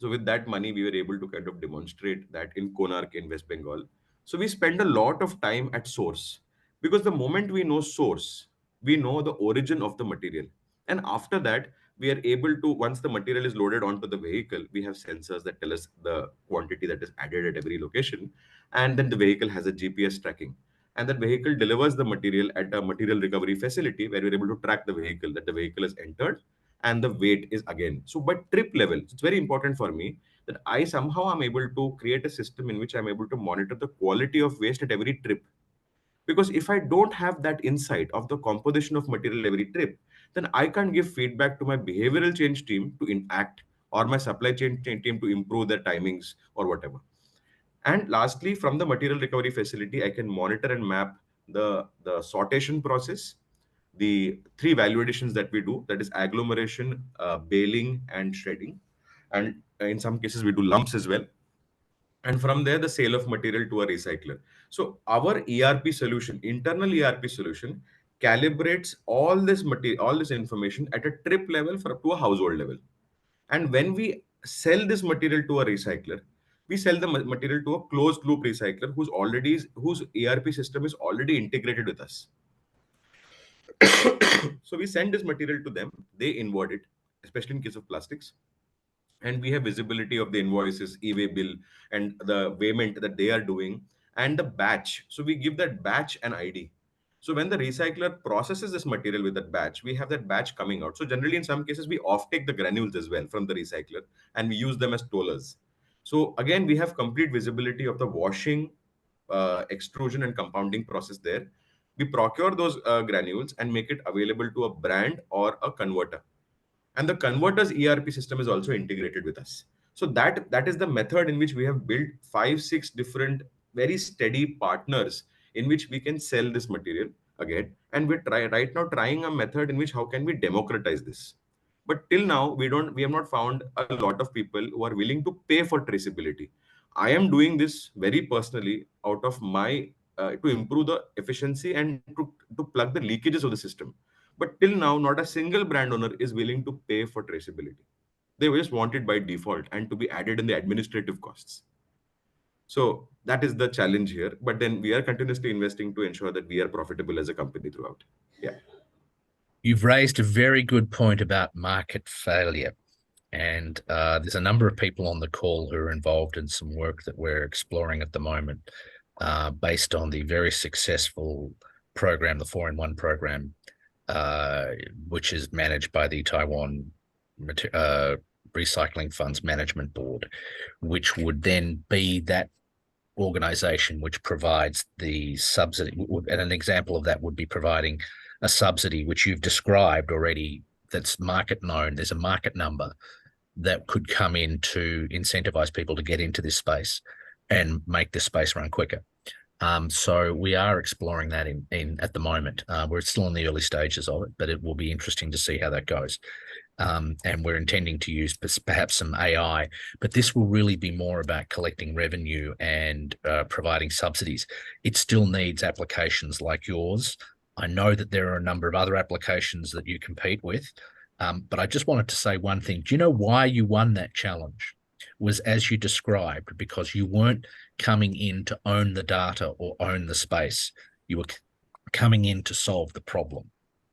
So with that money, we were able to kind of demonstrate that in Konark in West Bengal. So we spend a lot of time at source, because the moment we know source, we know the origin of the material. And after that, we are able to, once the material is loaded onto the vehicle, we have sensors that tell us the quantity that is added at every location. And then the vehicle has a GPS tracking. And that vehicle delivers the material at a material recovery facility where we're able to track the vehicle, that the vehicle is entered and the weight is again. So, but trip level, it's very important for me that I somehow am able to create a system in which I'm able to monitor the quality of waste at every trip. Because if I don't have that insight of the composition of material every trip, then I can't give feedback to my behavioral change team to enact, or my supply chain team to improve their timings or whatever. And lastly, from the material recovery facility, I can monitor and map the sortation process, the three value additions that we do, that is agglomeration, baling, and shredding. And in some cases, we do lumps as well. And from there, the sale of material to a recycler. So our ERP solution, internal ERP solution, calibrates all this material, all this information at a trip level for up to a household level. And when we sell this material to a recycler, we sell the material to a closed loop recycler whose ERP system is already integrated with us. So we send this material to them, they invert it, especially in case of plastics, and we have visibility of the invoices, e-way bill, and the payment that they are doing, and the batch. So we give that batch an ID. So when the recycler processes this material with that batch, we have that batch coming out. So generally, in some cases, we offtake the granules as well from the recycler, and we use them as tollers. So again, we have complete visibility of the washing, extrusion, and compounding process there. We procure those granules and make it available to a brand or a converter, and the converters ERP system is also integrated with us. So that is the method in which we have built 5 6 different very steady partners in which we can sell this material again. And we're right now trying a method in which how can we democratize this. But till now, we have not found a lot of people who are willing to pay for traceability. I am doing this very personally out of my to improve the efficiency and to plug the leakages of the system. But till now, not a single brand owner is willing to pay for traceability. They just want it by default and to be added in the administrative costs. So that is the challenge here. But then we are continuously investing to ensure that we are profitable as a company throughout. Yeah. You've raised a very good point about market failure. And there's a number of people on the call who are involved in some work that we're exploring at the moment, based on the very successful program, the 4-in-1 program, which is managed by the Taiwan Recycling Funds Management Board, which would then be that organization which provides the subsidy. And an example of that would be providing a subsidy, which you've described already, that's market known. There's a market number that could come in to incentivize people to get into this space and make this space run quicker. So we are exploring that in at the moment. We're still in the early stages of it, but it will be interesting to see how that goes. And we're intending to use perhaps some AI, but this will really be more about collecting revenue and providing subsidies. It still needs applications like yours. I know that there are a number of other applications that you compete with, but I just wanted to say one thing. Do you know why you won that challenge? Was as you described, because you weren't coming in to own the data or own the space. You were coming in to solve the problem.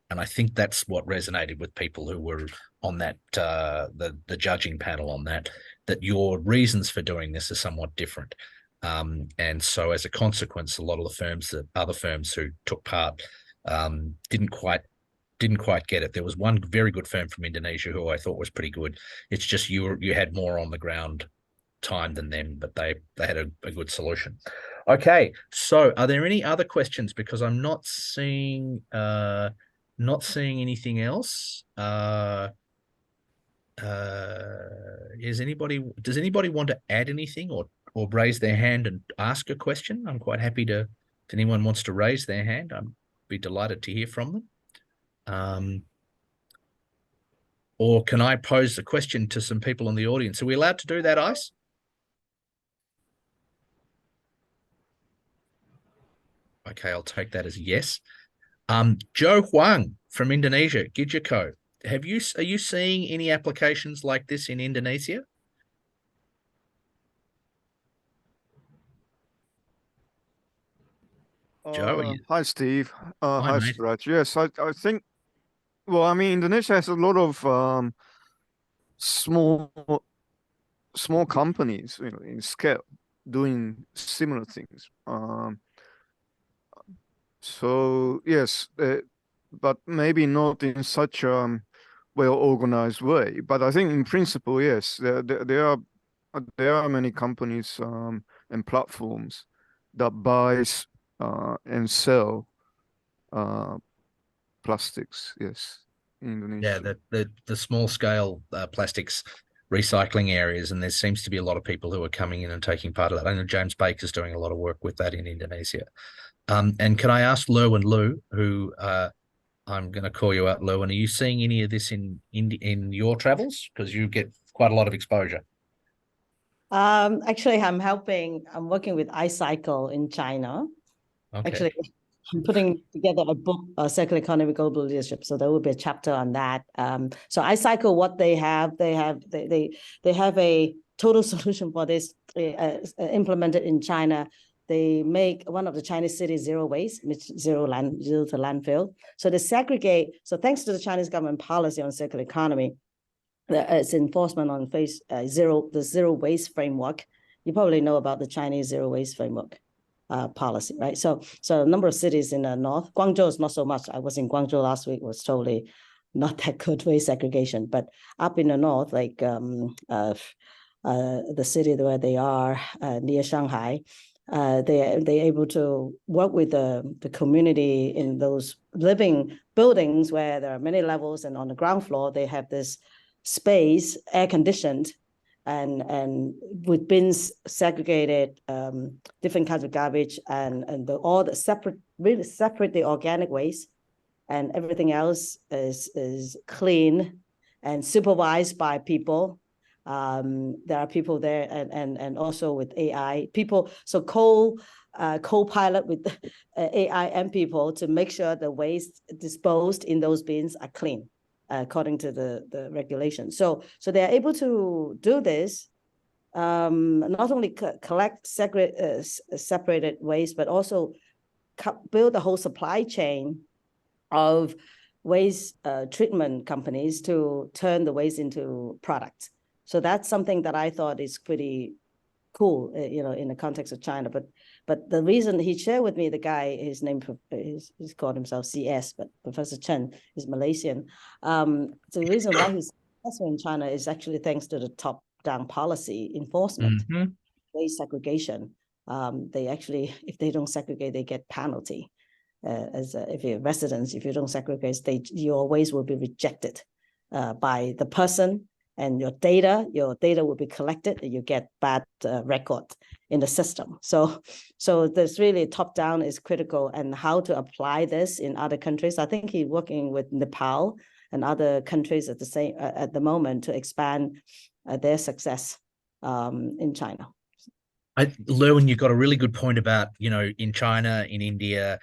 And I think that's what resonated with people who were on that, the judging panel on that, that your reasons for doing this are somewhat different. And so as a consequence, a lot of the other firms who took part didn't quite get it. There was one very good firm from Indonesia who I thought was pretty good. It's just you had more on the ground time than them, but they had a good solution. Okay, so are there any other questions? Because I'm not seeing anything else. Does anybody want to add anything or raise their hand and ask a question? I'm quite happy to, if anyone wants to raise their hand, I'd be delighted to hear from them. Or can I pose a question to some people in the audience? Are we allowed to do that, Ice? Okay, I'll take that as a yes. Joe Huang from Indonesia, Gijako. Are you seeing any applications like this in Indonesia? Joe, Hi, Steve. hi, Hi, mate. Suraj. Yes, I think, well, I mean, Indonesia has a lot of small small companies, in scale, doing similar things. So yes, but maybe not in such well organized way. But I think in principle, yes, there are many companies and platforms that buys and sell uh, plastics. Yes, in Yeah, Indonesia. the small scale plastics recycling areas, and there seems to be a lot of people who are coming in and taking part of that. I know James Baker's doing a lot of work with that in Indonesia. And can I ask Lou and Lou, who I'm going to call you out, Lou, and are you seeing any of this in your travels? Because you get quite a lot of exposure. Actually, I'm working with iCycle in China. Okay. Actually, I'm putting together a book, Circular Economy Global Leadership. So there will be a chapter on that. So iCycle, what they have a total solution for this implemented in China. They make one of the Chinese cities zero waste, zero to landfill. So they segregate. So thanks to the Chinese government policy on circular economy, its enforcement on the zero waste framework. You probably know about the Chinese zero waste framework policy, right? So a number of cities in the north, Guangzhou is not so much. I was in Guangzhou last week, was totally not that good waste segregation, but up in the north, like the city where they are near Shanghai, they're able to work with the community in those living buildings where there are many levels, and on the ground floor they have this space, air conditioned, and with bins segregated, different kinds of garbage, and all the really separate the organic waste, and everything else is clean and supervised by people. There are people there, and also with AI people. So co-pilot with AI and people to make sure the waste disposed in those bins are clean, according to the regulation. So they are able to do this, not only collect separated waste, but also build a whole supply chain of waste treatment companies to turn the waste into products. So that's something that I thought is pretty cool, in the context of China. But the reason he shared with me, the guy, his name he's called himself CS, but Professor Chen is Malaysian. So the reason why he's successful in China is actually thanks to the top-down policy enforcement, waste segregation. They actually, if they don't segregate, they get penalty. If you're residents, if you don't segregate, your waste will be rejected by the person, and your data will be collected, and you get bad record in the system. So there's really top down is critical, and how to apply this in other countries. I think he's working with Nepal and other countries at the moment to expand their success in China. Lewin, you've got a really good point about, in China, in India,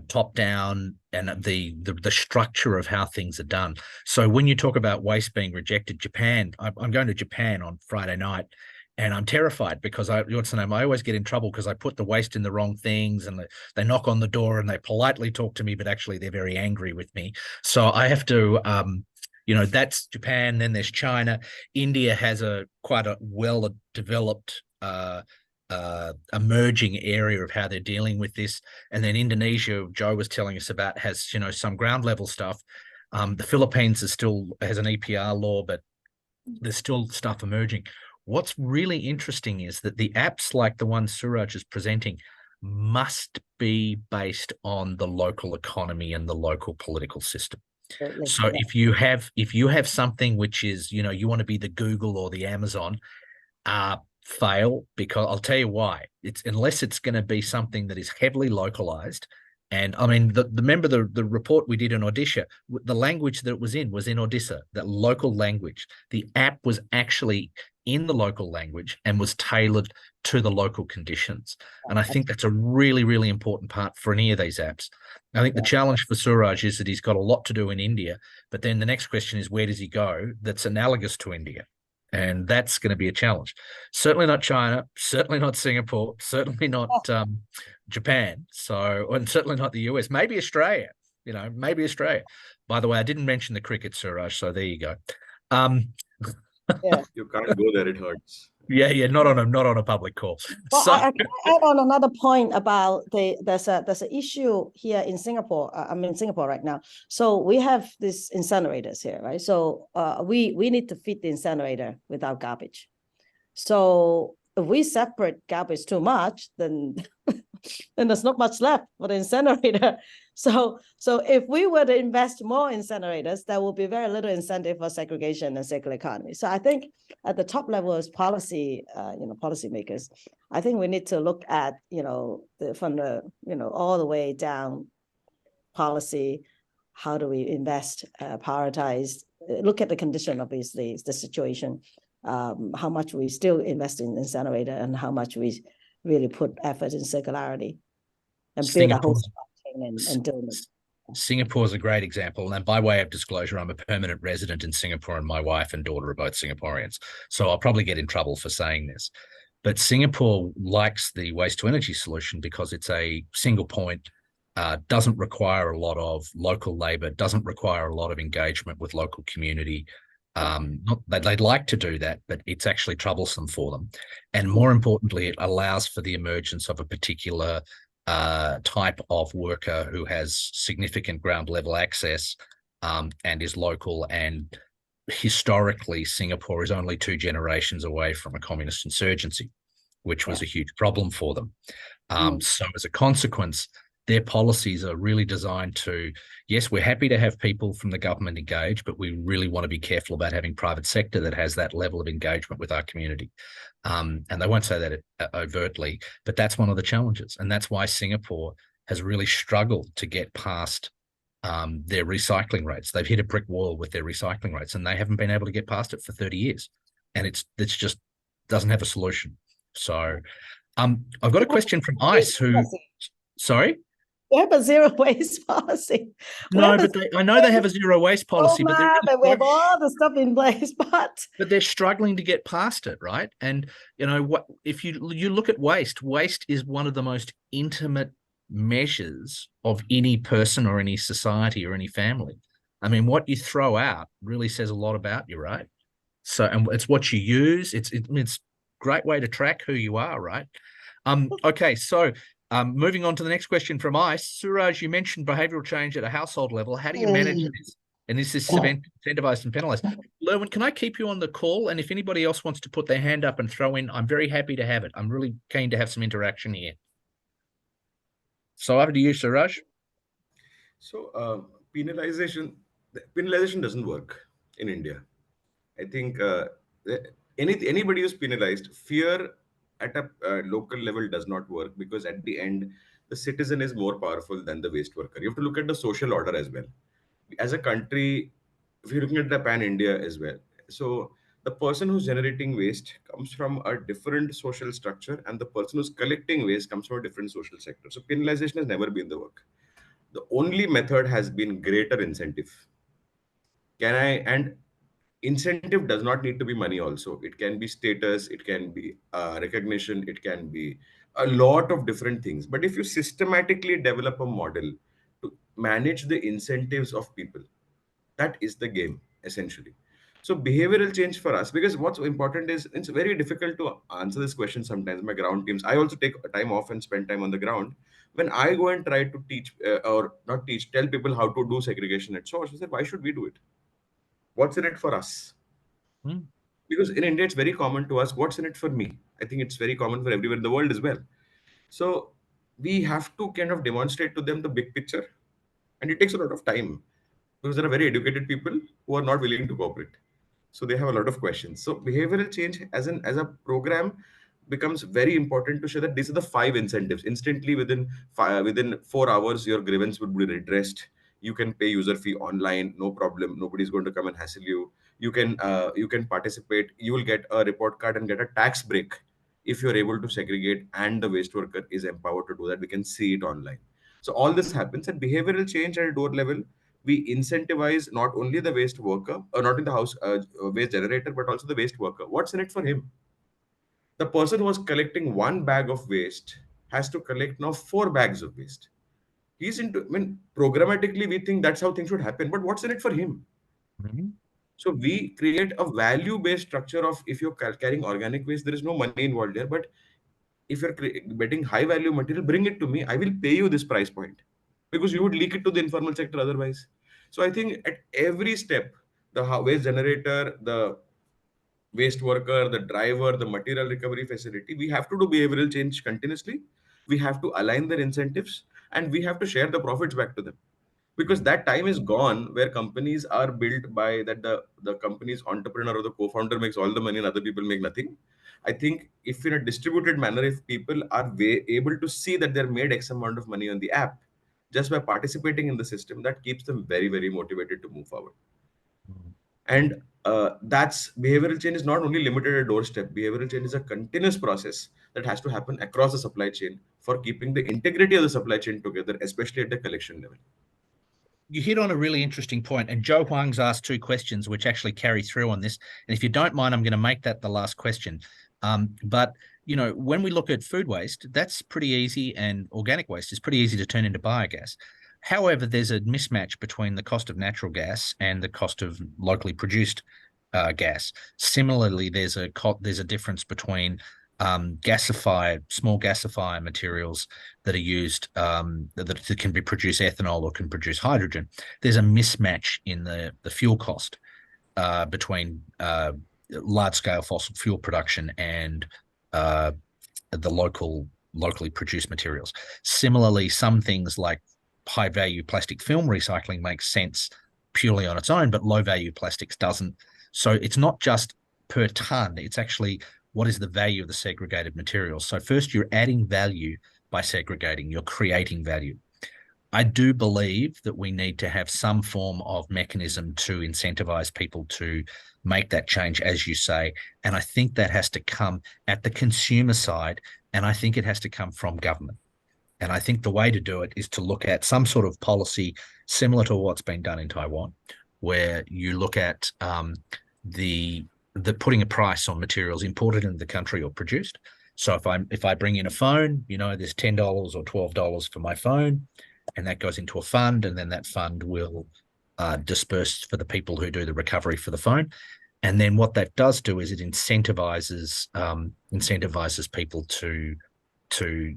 top down, and the structure of how things are done. So when you talk about waste being rejected, Japan, I'm going to Japan on Friday night, and I'm terrified because I always get in trouble because I put the waste in the wrong things, and they knock on the door and they politely talk to me, but actually they're very angry with me. So I have to, that's Japan. Then there's China. India has quite a well-developed emerging area of how they're dealing with this, and then Indonesia, Joe was telling us about, has some ground level stuff. The Philippines has an EPR law, but there's still stuff emerging. What's really interesting is that the apps like the one Suraj is presenting must be based on the local economy and the local political system. So if you have something which is, you want to be the Google or the Amazon, fail, because I'll tell you why. Unless it's going to be something that is heavily localized And I mean, remember the report we did in Odisha, the language that it was in Odisha, that local language. The app was actually in the local language and was tailored to the local conditions. And I think that's a really, really important part for any of these apps. I think the challenge for Suraj is that he's got a lot to do in India, but then the next question is, where does he go that's analogous to India? And that's going to be a challenge. Certainly not China, certainly not Singapore, certainly not Japan. So, and certainly not the US, maybe Australia, maybe Australia. By the way, I didn't mention the cricket, Suraj, so there you go. Yeah. You can't go there, it hurts. Yeah, not on a public call. Well, So, I can add on another point about there's an issue here in Singapore. I'm in Singapore right now. So we have these incinerators here, right? So we need to feed the incinerator with our garbage. So if we separate garbage too much, then there's not much left for the incinerator. So if we were to invest more incinerators, there will be very little incentive for segregation and circular economy. So I think at the top level as policymakers, I think we need to look at, from the, all the way down policy. How do we invest, prioritize, look at the condition, obviously, the situation, how much we still invest in incinerator and how much we really put effort in circularity and build a whole supply chain and doing it. Singapore is a great example. And by way of disclosure, I'm a permanent resident in Singapore and my wife and daughter are both Singaporeans. So I'll probably get in trouble for saying this. But Singapore likes the waste to energy solution because it's a single point, doesn't require a lot of local labor, doesn't require a lot of engagement with local community. They'd like to do that, but it's actually troublesome for them. And more importantly, it allows for the emergence of a particular type of worker who has significant ground level access and is local. And historically, Singapore is only 2 generations away from a communist insurgency, which was a huge problem for them. So as a consequence, their policies are really designed to, yes, we're happy to have people from the government engage, but we really want to be careful about having private sector that has that level of engagement with our community. And they won't say that overtly, but that's one of the challenges. And that's why Singapore has really struggled to get past their recycling rates. They've hit a brick wall with their recycling rates and they haven't been able to get past it for 30 years. And it's just doesn't have a solution. So I've got a question from ICE who, sorry? We have a zero waste policy. No, but I know they have a zero waste policy, but we have all the stuff in place, but they're struggling to get past it, right? And what if you look at waste? Waste is one of the most intimate measures of any person or any society or any family. I mean, what you throw out really says a lot about you, right? So, and it's what you use. It's a great way to track who you are, right? Okay, so. Moving on to the next question from ICE. Suraj, you mentioned behavioural change at a household level. How do you manage this? And is this incentivised and penalised? Lerwin, can I keep you on the call? And if anybody else wants to put their hand up and throw in, I'm very happy to have it. I'm really keen to have some interaction here. So over to you, Suraj. So penalization doesn't work in India. I think anybody who's penalized, fear at a local level does not work, because at the end, the citizen is more powerful than the waste worker. You have to look at the social order as well. As a country, if you're looking at the pan-India as well, so the person who's generating waste comes from a different social structure and the person who's collecting waste comes from a different social sector. So penalization has never been the work. The only method has been greater incentive. And incentive does not need to be money also. It can be status, it can be recognition, it can be a lot of different things. But if you systematically develop a model to manage the incentives of people, that is the game, essentially. So behavioral change for us, because what's important is, it's very difficult to answer this question sometimes. My ground teams, I also take time off and spend time on the ground. When I go and try to teach or not teach, tell people how to do segregation at source, I said, why should we do it? What's in it for us? Because in India, it's very common to ask, what's in it for me? I think it's very common for everywhere in the world as well. So we have to kind of demonstrate to them the big picture. And it takes a lot of time, because there are very educated people who are not willing to cooperate. So they have a lot of questions. So behavioral change as a program becomes very important to show that these are the 5 incentives. Instantly within 4 hours, your grievance would be redressed. You can pay user fee online, no problem. Nobody's going to come and hassle you. You can participate. You will get a report card and get a tax break if you're able to segregate, and the waste worker is empowered to do that. We can see it online. So all this happens, and behavioral change at a door level. We incentivize not only the waste worker, or not in the house waste generator, but also the waste worker. What's in it for him? The person who was collecting 1 bag of waste has to collect now 4 bags of waste. He's into, I mean, programmatically, we think that's how things should happen, but what's in it for him? Mhm. So we create a value-based structure of, if you're carrying organic waste, there is no money involved there. But if you're getting high-value material, bring it to me. I will pay you this price point, because you would leak it to the informal sector otherwise. So I think at every step, the waste generator, the waste worker, the driver, the material recovery facility, we have to do behavioral change continuously. We have to align their incentives, and we have to share the profits back to them, because that time is gone where companies are built by that the company's entrepreneur or the co-founder makes all the money and other people make nothing. I think if in a distributed manner, if people are able to see that they're made X amount of money on the app just by participating in the system, that keeps them very, very motivated to move forward. And that's behavioral change is not only limited at a doorstep. Behavioral change is a continuous process that has to happen across the supply chain for keeping the integrity of the supply chain together, especially at the collection level. You hit on a really interesting point, and Joe Huang's asked 2 questions which actually carry through on this. And if you don't mind, I'm going to make that the last question. But when we look at food waste, that's pretty easy, and organic waste is pretty easy to turn into biogas. However, there's a mismatch between the cost of natural gas and the cost of locally produced gas. Similarly, there's a difference between small gasifier materials that are used that can produce ethanol or can produce hydrogen. There's a mismatch in the fuel cost between large-scale fossil fuel production and the locally produced materials. Similarly, some things like high-value plastic film recycling makes sense purely on its own, but low-value plastics doesn't. So it's not just per ton, it's actually what is the value of the segregated materials. So first, you're adding value by segregating, you're creating value. I do believe that we need to have some form of mechanism to incentivize people to make that change, as you say. And I think that has to come at the consumer side, and I think it has to come from government. And I think the way to do it is to look at some sort of policy similar to what's been done in Taiwan, where you look at the putting a price on materials imported into the country or produced. So if I bring in a phone, there's $10 or $12 for my phone, and that goes into a fund, and then that fund will disperse for the people who do the recovery for the phone. And then what that does do is it incentivizes people to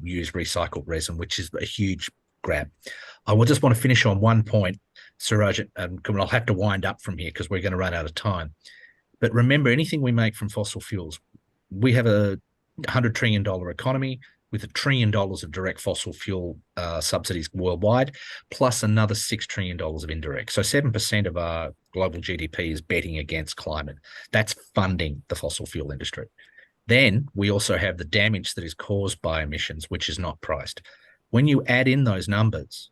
use recycled resin, which is a huge grab. I will just want to finish on one point, Suraj, and I'll have to wind up from here because we're going to run out of time. But remember, anything we make from fossil fuels, we have a $100 trillion economy with $1 trillion of direct fossil fuel subsidies worldwide, plus another $6 trillion of indirect. So 7% of our global GDP is betting against climate. That's funding the fossil fuel industry. Then we also have the damage that is caused by emissions, which is not priced. When you add in those numbers,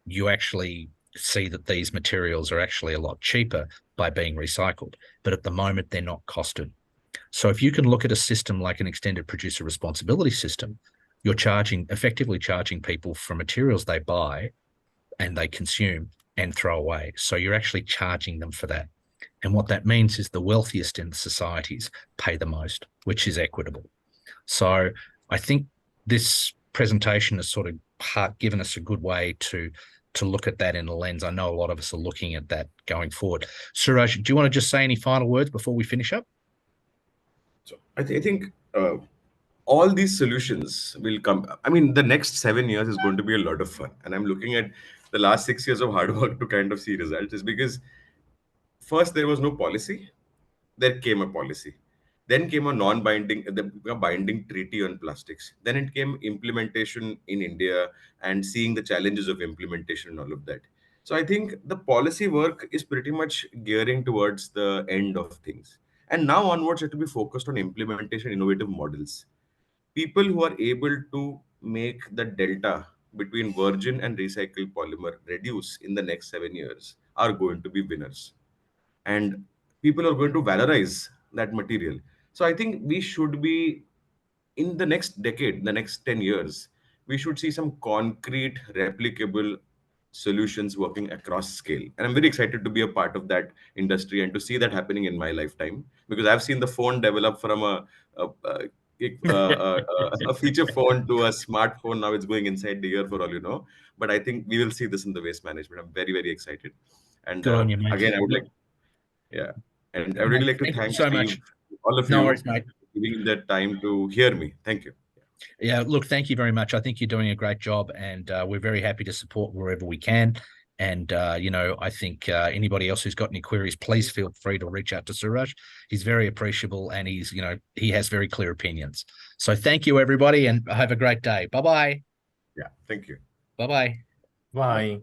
you actually see that these materials are actually a lot cheaper by being recycled. But at the moment, they're not costed. So if you can look at a system like an extended producer responsibility system, you're effectively charging people for materials they buy and they consume and throw away. So you're actually charging them for that. And what that means is the wealthiest in the societies pay the most, which is equitable. So I think this presentation has sort of given us a good way to look at that in a lens. I know a lot of us are looking at that going forward. Suraj, do you want to just say any final words before we finish up? So I think all these solutions will come. I mean, the next 7 years is going to be a lot of fun. And I'm looking at the last 6 years of hard work to kind of see results, is because first there was no policy, there came a policy. Then came a binding treaty on plastics. Then it came implementation in India and seeing the challenges of implementation and all of that. So I think the policy work is pretty much gearing towards the end of things. And now onwards, it will be focused on implementation, innovative models. people who are able to make the delta between virgin and recycled polymer reduce in the next 7 years are going to be winners. And people are going to valorize that material. So I think we should be, in the next decade, the next 10 years, we should see some concrete, replicable solutions working across scale. And I'm very excited to be a part of that industry and to see that happening in my lifetime, because I've seen the phone develop from a feature phone to a smartphone. Now it's going inside the ear, for all you know. But I think we will see this in the waste management. I'm very, very excited. And Good on you, mate. again, I would like, yeah, and I would really like to Thank you thank so Steve, much. all of No you, worries, mate. giving the time to hear me. Thank you. Yeah, look, thank you very much. I think you're doing a great job, and we're very happy to support wherever we can. And, I think anybody else who's got any queries, please feel free to reach out to Suraj. He's very appreciable, and he has very clear opinions. So thank you, everybody, and have a great day. Bye-bye. Yeah, thank you. Bye-bye. Bye.